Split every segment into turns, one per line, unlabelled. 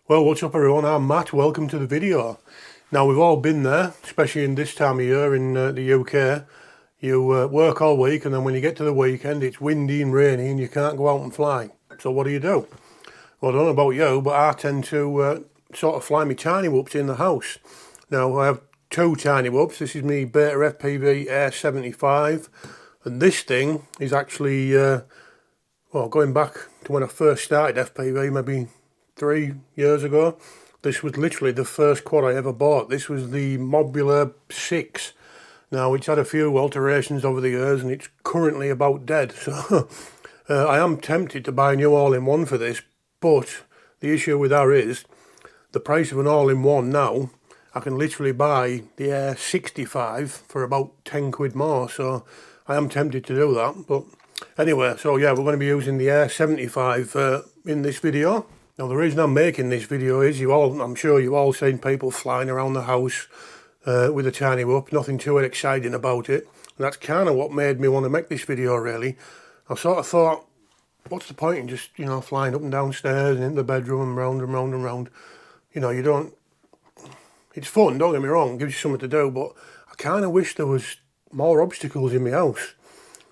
Well, what's up everyone, I'm Matt, welcome to the video. Now we've all been there, especially in this time of year in the UK. You work all week and then when you get to the weekend it's windy and rainy and you can't go out and fly. So what do? Well, I don't know about you, but I tend to sort of fly my tiny whoops in the house. Now I have two tiny whoops. This is my Beta FPV Air 75 and this thing is actually, well, going back to when I first started FPV, maybe 3 years ago. This was literally the first quad I ever bought. This was the Mobular 6. Now it's had a few alterations over the years and it's currently about dead. So I am tempted to buy a new all-in-one for this, but the issue with that is the price of an all-in-one now, I can literally buy the Air 65 for about 10 quid more. So I am tempted to do that. But anyway, so yeah, we're going to be using the Air 75 in this video. Now the reason I'm making this video is I'm sure you've all seen people flying around the house with a tiny whoop, nothing too exciting about it. And that's kind of what made me want to make this video really. I sort of thought, what's the point in just, flying up and downstairs and into the bedroom and round and round and round. It's fun, don't get me wrong, it gives you something to do, but I kind of wish there was more obstacles in my house.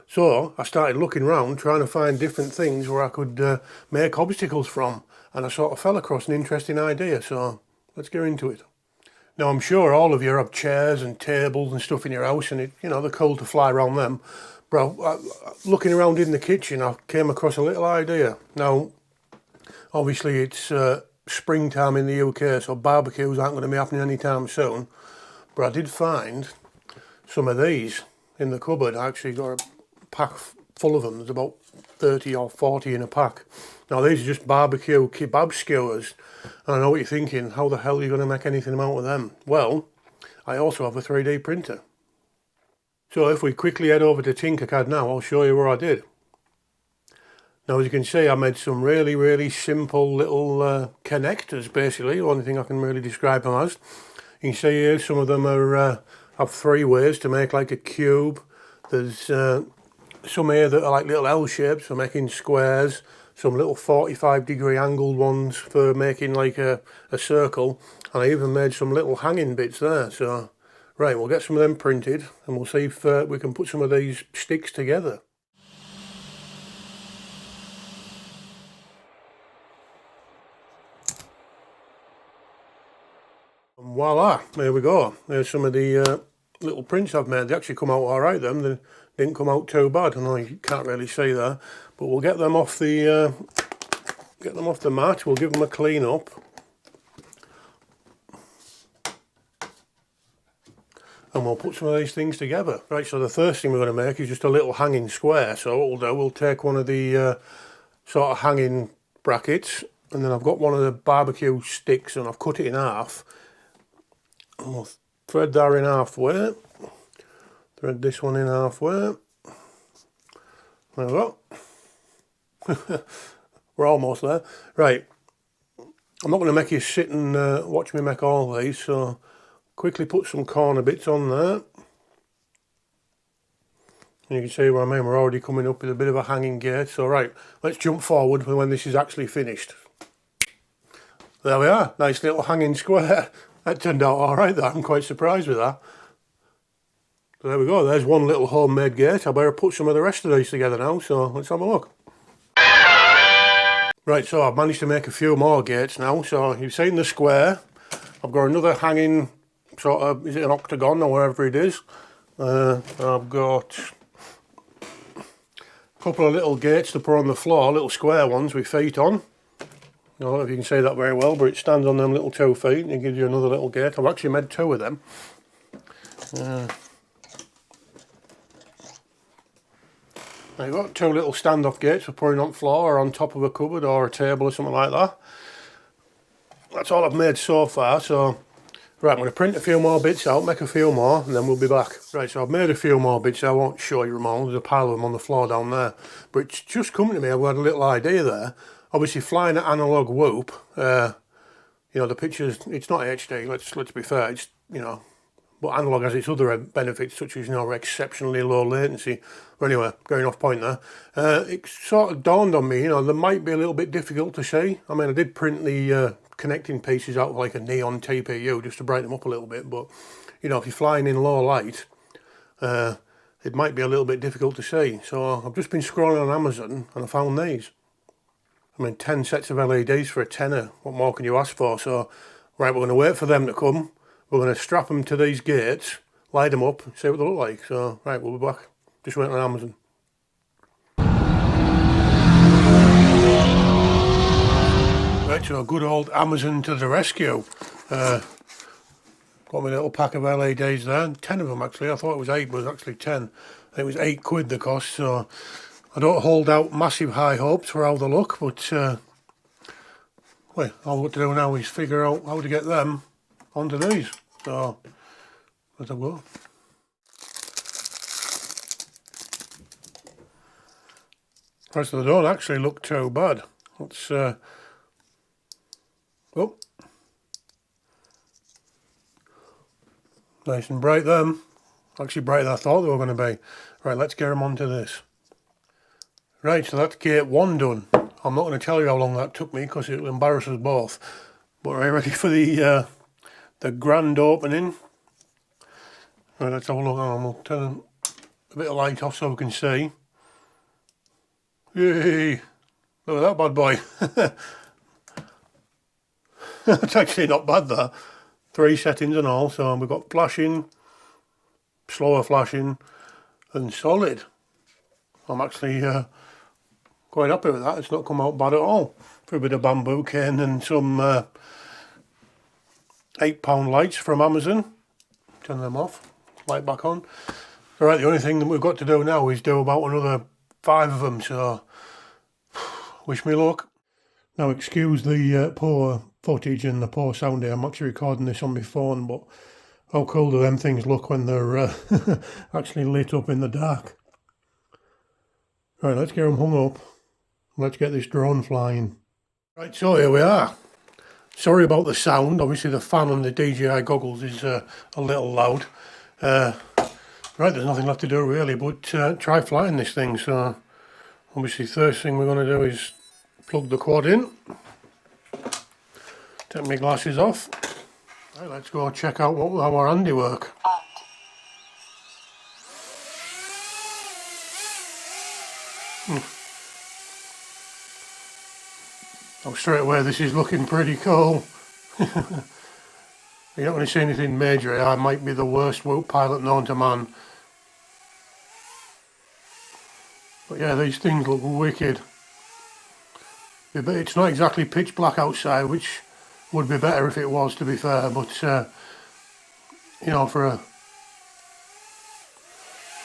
So I started looking around, trying to find different things where I could make obstacles from. And I sort of fell across an interesting idea, so let's get into it. Now I'm sure all of you have chairs and tables and stuff in your house and they're cool to fly around them. But looking around in the kitchen, I came across a little idea. Now, obviously it's springtime in the UK, so barbecues aren't going to be happening anytime soon. But I did find some of these in the cupboard. I actually got a pack full of them. There's about 30 or 40 in a pack. Now these are just barbecue kebab skewers. And I know what you're thinking, how the hell are you going to make anything out of them? Well, I also have a 3D printer. So if we quickly head over to Tinkercad now, I'll show you what I did. Now as you can see, I made some really simple little connectors basically, the only thing I can really describe them as. You can see here some of them are have 3 ways to make like a cube. There's some here that are like little L shapes for making squares, some little 45-degree angled ones for making like a circle, and I even made some little hanging bits there. So right, we'll get some of them printed and we'll see if we can put some of these sticks together. And voila, there we go. There's some of the little prints I've made. They actually come out alright, them. They didn't come out too bad. I know you can't really see that, but we'll get them off the mat. We'll give them a clean up. And we'll put some of these things together. Right, so the first thing we're going to make is just a little hanging square. So what we'll do, we'll take one of the sort of hanging brackets, and then I've got one of the barbecue sticks and I've cut it in half. And we'll thread that in halfway. Thread this one in halfway. There we go. We're almost there. Right, I'm not going to make you sit and watch me make all these, so quickly put some corner bits on there. And you can see what I mean, we're already coming up with a bit of a hanging gate. So right, let's jump forward for when this is actually finished. There we are, nice little hanging square. That turned out alright, that. I'm quite surprised with that. So there we go, there's one little homemade gate. I better put some of the rest of these together now, so let's have a look. Right, so I've managed to make a few more gates now. So you've seen the square. I've got another hanging sort of, is it an octagon or wherever it is? I've got a couple of little gates to put on the floor, little square ones with feet on. I don't know if you can see that very well, but it stands on them little 2 feet and it gives you another little gate. I've actually made 2 of them. Now you've got 2 little standoff gates for putting on the floor or on top of a cupboard or a table or something like that. That's all I've made so far. So right, I'm going to print a few more bits out, make a few more, and then we'll be back. Right, so I've made a few more bits. I won't show you them all. There's a pile of them on the floor down there. But it's just come to me, I've got a little idea there. Obviously flying an analog whoop, the pictures, it's not HD, let's be fair, it's, but analog has its other benefits, such as, exceptionally low latency. But anyway, going off point there, it sort of dawned on me, there might be a little bit difficult to see. I mean, I did print the connecting pieces out like a neon TPU just to brighten them up a little bit. But you know, if you're flying in low light, it might be a little bit difficult to see. So I've just been scrolling on Amazon and I found these. I mean, 10 sets of LEDs for a tenner. What more can you ask for? So, right, we're going to wait for them to come. We're going to strap them to these gates, light them up, see what they look like. So, right, we'll be back. Just went on Amazon. Right, so good old Amazon to the rescue. Got my little pack of LEDs there. 10 of them, actually. I thought it was 8, but it was actually 10. I think it was £8 the cost, so I don't hold out massive high hopes for how they look, but well, all what to do now is figure out how to get them onto these. So let's have a go. Right, so they don't actually look too bad. Let's oh, nice and bright them. Actually brighter than I thought they were going to be. Right, let's get them onto this. Right, so that's gate 1 done. I'm not going to tell you how long that took me because it'll embarrass us both. But are you ready for the grand opening? Right, let's have a look. We'll turn a bit of light off so we can see. Yay! Look at that bad boy. That's actually not bad, that. 3 settings and all. So we've got flashing, slower flashing, and solid. I'm actually quite happy with that. It's not come out bad at all. For a bit of bamboo cane and some £8 lights from Amazon. Turn them off, light back on. Alright, the only thing that we've got to do now is do about another 5 of them, so wish me luck. Now excuse the poor footage and the poor sound here. I'm actually recording this on my phone, but how cool do them things look when they're actually lit up in the dark. Right, let's get them hung up. Let's get this drone flying. Right, so here we are. Sorry about the sound. Obviously the fan on the DJI goggles is a little loud. Right, there's nothing left to do really but try flying this thing. So obviously first thing we're going to do is plug the quad in. Take my glasses off. Right, let's go check out our handiwork. Oh, straight away this is looking pretty cool. You're not going to see anything major. I might be the worst whoop pilot known to man. But yeah, these things look wicked. It's not exactly pitch black outside, which would be better if it was, to be fair, but you know, for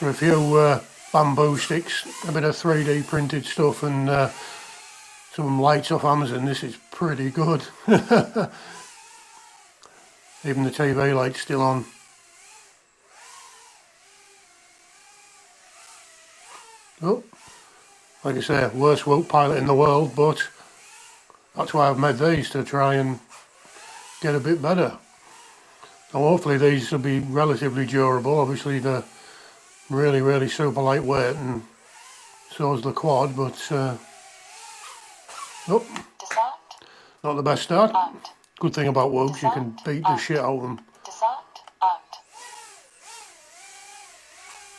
a few bamboo sticks, a bit of 3D printed stuff and some lights off Amazon, this is pretty good. Even the TV light's still on. Oh, like I say, worst whoop pilot in the world, but that's why I've made these, to try and get a bit better. Now hopefully these will be relatively durable. Obviously they're really super lightweight, and so is the quad, but oh, not the best start. Good thing about whoops, you can beat the shit out of them.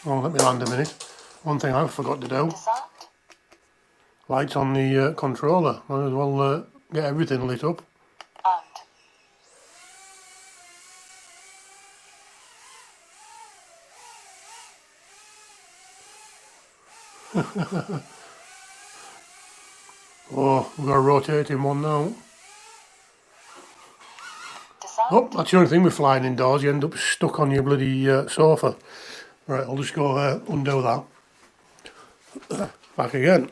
Oh, let me land a minute. One thing I forgot to do. Lights on the controller. Might as well get everything lit up. Oh, we've got a rotating one now. Oh, that's the only thing with flying indoors, you end up stuck on your bloody sofa. Right, I'll just go undo that. Back again.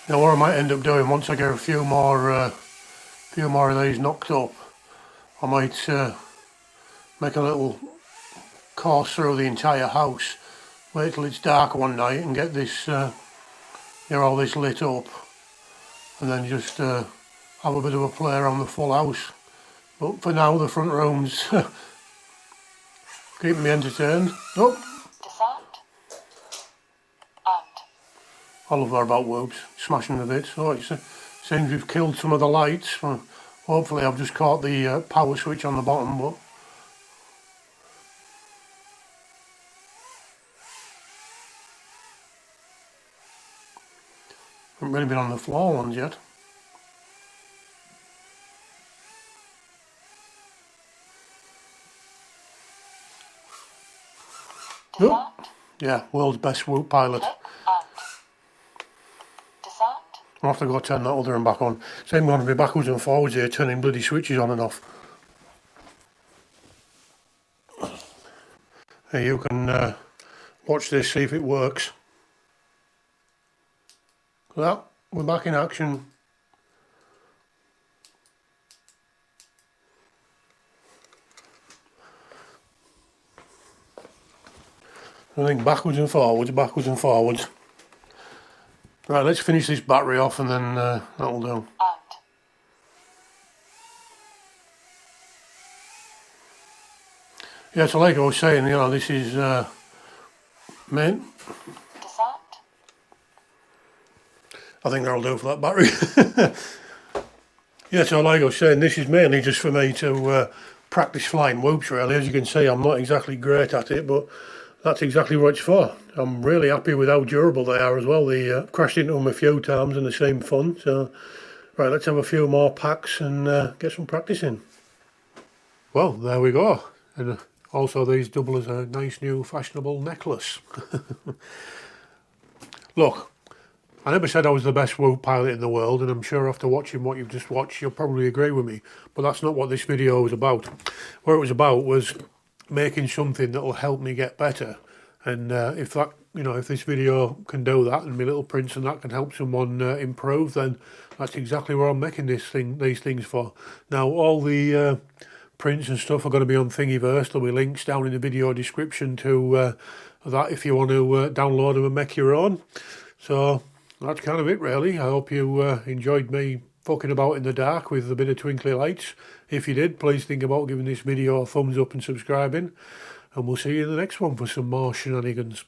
Now what I might end up doing once I get a few more of these knocked up, I might make a little course through the entire house, wait till it's dark one night and get this, all this lit up, and then just have a bit of a play around the full house. But for now the front room's Keeping me entertained. Oh,
Disarmed. Armed.
I love that about whoops, smashing the bits. Oh, it seems we've killed some of the lights. Hopefully I've just caught the power switch on the bottom, but haven't really been on the floor ones yet.
Disarmed.
Oh, yeah, world's best whoop pilot.
Armed. Disarmed.
I'll have to go turn that other one back on. Same going to be backwards and forwards here, turning bloody switches on and off. Hey, you can watch this, see if it works. Well, we're back in action. I think backwards and forwards, backwards and forwards. Right, let's finish this battery off and then that'll do.
Armed.
Yeah, so like I was saying, you know, this is main.
Disarmed.
I think that'll do for that battery. Yeah, so like I was saying, this is mainly just for me to practice flying whoops really. As you can see, I'm not exactly great at it, but that's exactly what it's for. I'm really happy with how durable they are as well. They crashed into them a few times and the same fun. So, right, let's have a few more packs and get some practice in. Well, there we go. And also these double as a nice new fashionable necklace. Look, I never said I was the best whoop pilot in the world, and I'm sure after watching what you've just watched, you'll probably agree with me. But that's not what this video was about. What it was about was making something that will help me get better. And if that, you know, if this video can do that, and my little prints and that can help someone improve, then that's exactly what I'm making these things for. Now, all the prints and stuff are going to be on Thingiverse. There'll be links down in the video description to that if you want to download them and make your own. So that's kind of it really. I hope you enjoyed me fucking about in the dark with a bit of twinkly lights. If you did, please think about giving this video a thumbs up and subscribing. And we'll see you in the next one for some more shenanigans.